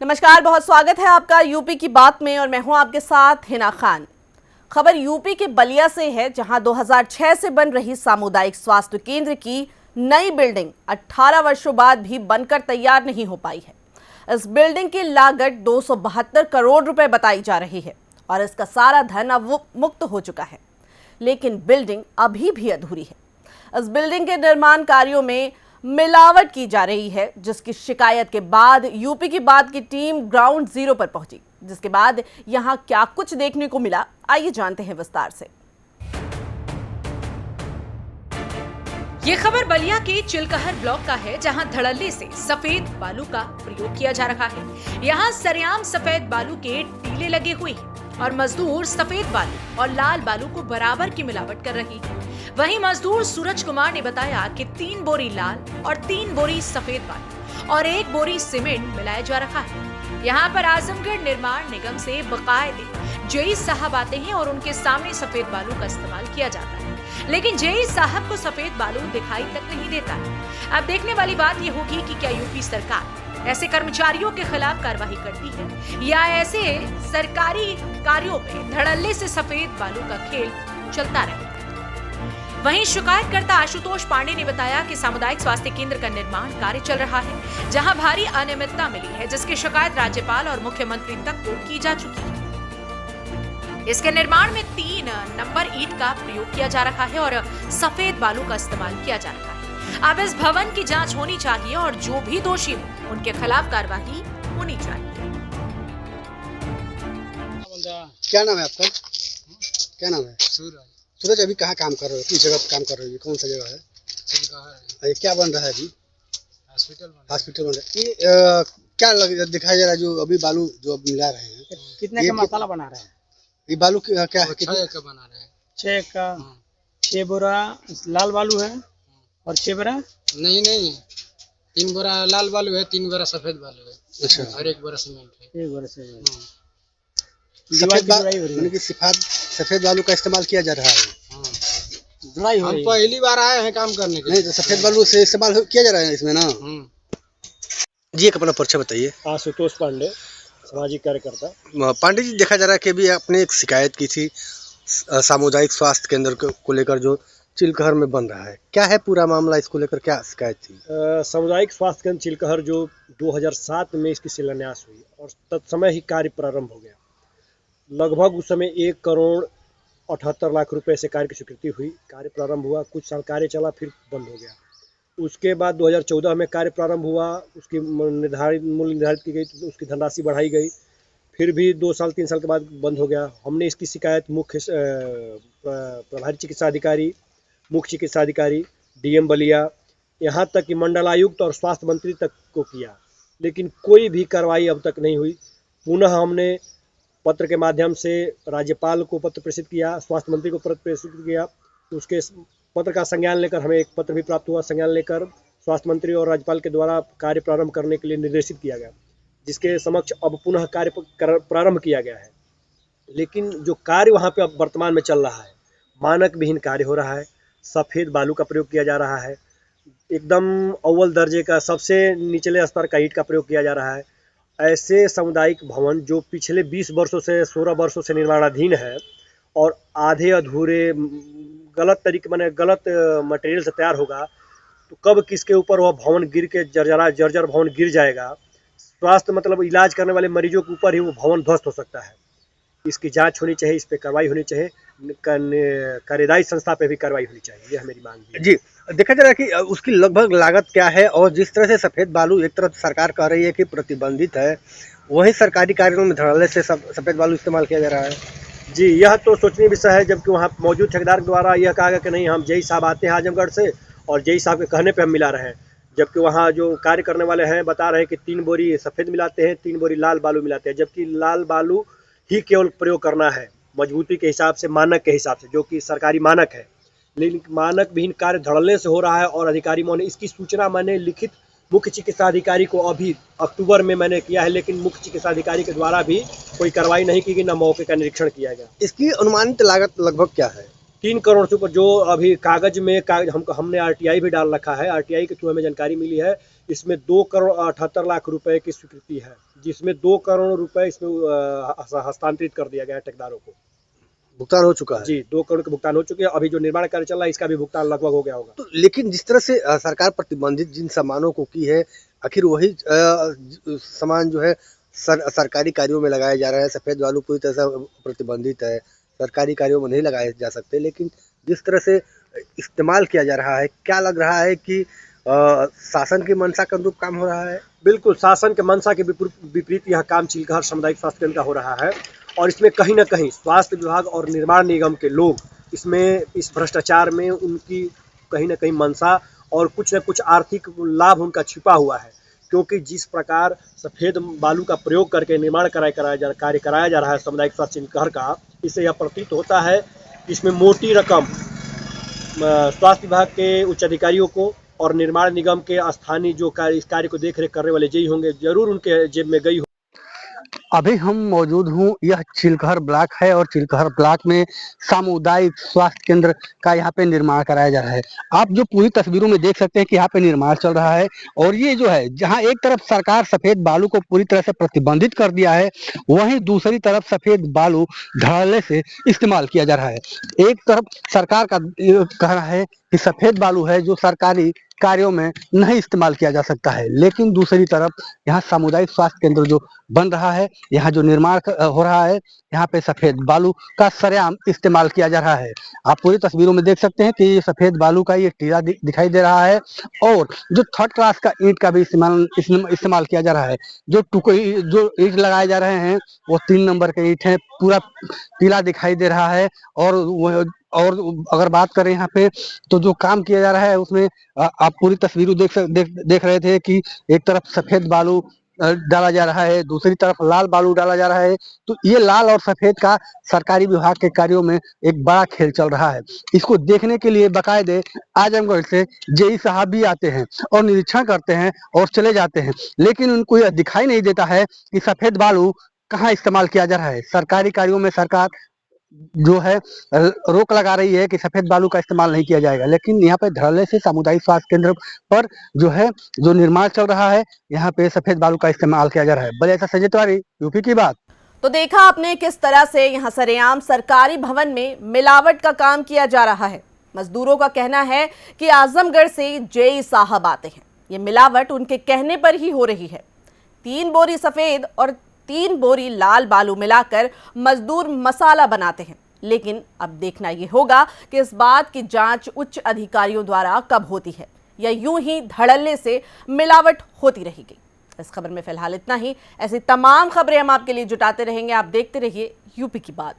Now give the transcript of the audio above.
नमस्कार, बहुत स्वागत है आपका यूपी की बात में और मैं हूं आपके साथ हिना खान। खबर यूपी के बलिया से है, जहां 2006 से बन रही सामुदायिक स्वास्थ्य केंद्र की नई बिल्डिंग 18 वर्षों बाद भी बनकर तैयार नहीं हो पाई है। इस बिल्डिंग की लागत 272 करोड़ रुपए बताई जा रही है और इसका सारा धन अब मुक्त हो चुका है, लेकिन बिल्डिंग अभी भी अधूरी है। इस बिल्डिंग के निर्माण कार्यों में मिलावट की जा रही है, जिसकी शिकायत के बाद यूपी की बात की टीम ग्राउंड जीरो पर पहुंची, जिसके बाद यहां क्या कुछ देखने को मिला, आइए जानते हैं विस्तार से। ये खबर बलिया के चिलकहर ब्लॉक का है, जहां धड़ल्ले से सफेद बालू का प्रयोग किया जा रहा है। यहां सरेआम सफेद बालू के टीले लगे हुए हैं और मजदूर सफेद बालू और लाल बालू को बराबर की मिलावट कर रही है। वहीं मजदूर सूरज कुमार ने बताया कि 3 बोरी लाल और 3 बोरी सफेद बालू और 1 बोरी सीमेंट मिलाया जा रहा है। यहाँ पर आजमगढ़ निर्माण निगम से बकायदे जेई साहब आते हैं और उनके सामने सफेद बालू का इस्तेमाल किया जाता है, लेकिन जेई साहब को सफेद बालू दिखाई तक नहीं देता है। अब देखने वाली बात ये होगी कि क्या यूपी सरकार ऐसे कर्मचारियों के खिलाफ कार्रवाई करती है या ऐसे सरकारी कार्यों में धड़ल्ले से सफेद बालू का खेल चलता रहेगा। वहीं शिकायतकर्ता आशुतोष पांडे ने बताया कि सामुदायिक स्वास्थ्य केंद्र का निर्माण कार्य चल रहा है, जहां भारी अनियमितता मिली है, जिसकी शिकायत राज्यपाल और मुख्यमंत्री तक को की जा चुकी है। इसके निर्माण में 3 नंबर ईंट का प्रयोग किया जा रहा है और सफेद बालू का इस्तेमाल किया जा रहा है। अब इस भवन की जांच होनी चाहिए और जो भी दोषी हो उनके खिलाफ कार्रवाई होनी चाहिए। क्या नाम है आपका? क्या नाम है? सूरज। अभी कहाँ काम कर रहे हो? किस जगह काम कर रहे हो? कौन सा जगह है? क्या बन रहा है अभी? हॉस्पिटल बन रहा है। ये क्या दिखाया जा रहा है जो अभी बालू जो अब मिला रहे हैं? कितने का मसाला बना रहे हैं? ये बालू क्या है? 6 का बना रहे हैं। 6 का 6 बोरा लाल बालू है और 6 बोरा नहीं 3 बोरा लाल बालू है, 3 बोरा सफेद बालू है। अच्छा। और 1 बोरा सीमेंट है। 1 बोरा सीमेंट। सफेद बालू का इस्तेमाल किया जा रहा है। धुलाई हो हम रही है। पहली बार आए हैं काम करने के लिए। नहीं तो सफेद बालू से इस्तेमाल किया जा रहा है इसमें ना। जी, एक अपना परिचय बताइए। आशुतोष पांडे, सामाजिक कार्यकर्ता। पांडे जी, देखा जा रहा है कि अभी आपने एक शिकायत की थी सामुदायिक स्वास्थ्य केंद्र को लेकर जो चिलकहर में बन रहा है। क्या है पूरा मामला, इसको लेकर क्या शिकायत थी? सामुदायिक स्वास्थ्य केंद्र चिलकहर जो 2007 में इसकी शिलान्यास हुई और तत्समय ही कार्य प्रारंभ हो गया। लगभग उस समय 1 करोड़ 78 लाख रुपए से कार्य की स्वीकृति हुई। कार्य प्रारंभ हुआ, कुछ साल कार्य चला, फिर बंद हो गया। उसके बाद 2014 में कार्य प्रारंभ हुआ, उसकी मूल्य निर्धारित की गई, तो उसकी धनराशि बढ़ाई गई, फिर भी 2 साल 3 साल के बाद बंद हो गया। हमने इसकी शिकायत मुख्य प्रभारी चिकित्सा अधिकारी, मुख्य चिकित्सा अधिकारी, डीएम बलिया, यहाँ तक कि मंडलायुक्त और स्वास्थ्य मंत्री तक को किया, लेकिन कोई भी कार्रवाई अब तक नहीं हुई। पुनः हमने पत्र के माध्यम से राज्यपाल को पत्र प्रेषित किया, स्वास्थ्य मंत्री को पत्र प्रेषित किया। उसके पत्र का संज्ञान लेकर हमें एक पत्र भी प्राप्त हुआ। संज्ञान लेकर स्वास्थ्य मंत्री और राज्यपाल के द्वारा कार्य प्रारंभ करने के लिए निर्देशित किया गया, जिसके समक्ष अब पुनः कार्य प्रारंभ किया गया है। लेकिन जो कार्य वहाँ पे अब वर्तमान में चल रहा है, मानक विहीन कार्य हो रहा है। सफ़ेद बालू का प्रयोग किया जा रहा है, एकदम अव्वल दर्जे का सबसे निचले स्तर का ईंट का प्रयोग किया जा रहा है। ऐसे सामुदायिक भवन जो पिछले 20 वर्षों से 16 वर्षों से निर्माणाधीन है और आधे अधूरे गलत मटेरियल से तैयार होगा, तो कब किसके ऊपर वह भवन गिर के जर्जर भवन गिर जाएगा, स्वास्थ्य मतलब इलाज करने वाले मरीजों के ऊपर ही वो भवन ध्वस्त हो सकता है। इसकी जांच होनी चाहिए, इस पे कार्रवाई होनी चाहिए, कार्यदायी संस्था पे भी कार्रवाई होनी चाहिए, यह मेरी मांग है। जी, देखा जा रहा है कि उसकी लगभग लागत क्या है और जिस तरह से सफेद बालू एक तरफ सरकार कह रही है कि प्रतिबंधित है, वही सरकारी कार्यों में धड़ल्ले से सफेद बालू इस्तेमाल किया जा रहा है। जी, यह तो सोचनीय विषय है, जबकि वहाँ मौजूद ठेकेदार द्वारा यह कहा गया कि नहीं, हम जेई साहब आते हैं आजमगढ़ से और जेई साहब के कहने पे हम मिला रहे हैं, जबकि वहाँ जो कार्य करने वाले हैं बता रहे हैं कि 3 बोरी सफ़ेद मिलाते हैं, 3 बोरी लाल बालू मिलाते हैं, जबकि लाल बालू ही केवल प्रयोग करना है मजबूती के हिसाब से, मानक के हिसाब से, जो कि सरकारी मानक है। लेकिन मानक विहीन कार्य धड़ल्ले से हो रहा है और अधिकारी ने इसकी सूचना मैंने लिखित मुख्य चिकित्सा अधिकारी को अभी अक्टूबर में मैंने किया है, लेकिन मुख्य चिकित्सा अधिकारी के द्वारा भी कोई कार्रवाई नहीं की गई, न मौके का निरीक्षण किया गया। इसकी अनुमानित लागत लगभग क्या है? 3 करोड़ से ऊपर जो अभी कागज में हमने RTI भी डाल रखा है। RTI के थ्रू हमें जानकारी मिली है, इसमें 2 करोड़ 78 लाख रुपए की स्वीकृति है, जिसमें 2 करोड़ रुपए इसमें हस्तांतरित कर दिया गया है ठेकेदारों को। भुगतान हो चुका है जी, 2 करोड़ के भुगतान हो चुके हैं। अभी जो निर्माण कार्य चल रहा है इसका भी भुगतान लगभग हो गया होगा। तो लेकिन जिस तरह से सरकार प्रतिबंधित जिन सामानों को की है, आखिर वही सामान जो है सरकारी कार्यों में लगाया जा रहा है। सफेद बालू पूरी तरह से प्रतिबंधित है, सरकारी कार्यों में नहीं लगाए जा सकते, लेकिन जिस तरह से इस्तेमाल किया जा रहा है, क्या लग रहा है कि शासन की मंशा के अनुरूप काम हो रहा है? बिल्कुल, शासन के मंशा के विपरीत यह काम चिलकहर सामुदायिक स्वास्थ्य केंद्र का हो रहा है और इसमें कहीं न कहीं स्वास्थ्य विभाग और निर्माण निगम के लोग इसमें इस भ्रष्टाचार में उनकी कहीं न कहीं मंशा और कुछ न कुछ आर्थिक लाभ उनका छिपा हुआ है। क्योंकि जिस प्रकार सफ़ेद बालू का प्रयोग करके निर्माण कार्य कराया जा रहा है सामुदायिक स्वास्थ्य चिलकहर का, इससे यह प्रतीत होता है कि इसमें मोटी रकम स्वास्थ्य विभाग के उच्च अधिकारियों को और निर्माण निगम के स्थानीय जो इस कार्य को देख रेख करने वाले जेई होंगे, जरूर उनके जेब में गई हो। अभी हम मौजूद हूँ, यह चिलकहर ब्लॉक है और चिलकहर ब्लॉक में सामुदायिक स्वास्थ्य केंद्र का यहाँ पे निर्माण कराया जा रहा है। आप जो पूरी तस्वीरों में देख सकते हैं कि यहाँ पे निर्माण चल रहा है और ये जो है जहाँ एक तरफ सरकार सफेद बालू को पूरी तरह से प्रतिबंधित कर दिया है, वहीं दूसरी तरफ सफेद बालू धड़ल्ले से इस्तेमाल किया जा रहा है। एक तरफ सरकार का कहना है कि सफेद बालू है जो सरकारी कार्यों में नहीं इस्तेमाल किया जा सकता है, लेकिन दूसरी तरफ यहाँ सामुदायिक स्वास्थ्य केंद्र जो बन रहा है, यहाँ जो निर्माण हो रहा है, यहाँ पे सफेद बालू का सरेआम इस्तेमाल किया जा रहा है। आप पूरी तस्वीरों में देख सकते हैं कि ये सफेद बालू का ये टीला दिखाई दे रहा है और जो 3rd क्लास का ईंट का भी इस्तेमाल किया जा रहा है। जो ईंट लगाए जा रहे हैं वो 3 नंबर के ईंट है, पूरा टीला दिखाई दे रहा है। और अगर बात करें यहाँ पे तो जो काम किया जा रहा है उसमें आप पूरी तस्वीर देख रहे थे कि एक तरफ सफेद बालू डाला जा रहा है, दूसरी तरफ लाल बालू डाला जा रहा है। तो ये लाल और सफेद का सरकारी विभाग के कार्यों में एक बड़ा खेल चल रहा है। इसको देखने के लिए बाकायदे आजमगढ़ से जेई साहब भी आते हैं और निरीक्षण करते हैं और चले जाते हैं, लेकिन उनको यह दिखाई नहीं देता है कि सफेद बालू कहाँ इस्तेमाल किया जा रहा है। सरकारी कार्यों में सरकार जो है रोक लगा रही है कि सफेद बालू का इस्तेमाल नहीं किया जाएगा, लेकिन यहाँ पे धड़ल्ले से सामुदायिक स्वास्थ्य केंद्र पर जो निर्माण चल रहा है, यहाँ पे सफेद बालू का इस्तेमाल किया जा रहा है। बलिया संजय तिवारी, यूपी की बात। तो देखा आपने किस तरह से यहाँ सरेआम सरकारी भवन में मिलावट का काम किया जा रहा है। मजदूरों का कहना है कि आजमगढ़ से जेई साहब आते हैं, ये मिलावट उनके कहने पर ही हो रही है। 3 बोरी सफेद और 3 बोरी लाल बालू मिलाकर मजदूर मसाला बनाते हैं, लेकिन अब देखना ये होगा कि इस बात की जांच उच्च अधिकारियों द्वारा कब होती है या यूं ही धड़ल्ले से मिलावट होती रहेगी। इस खबर में फिलहाल इतना ही। ऐसी तमाम खबरें हम आपके लिए जुटाते रहेंगे। आप देखते रहिए यूपी की बात।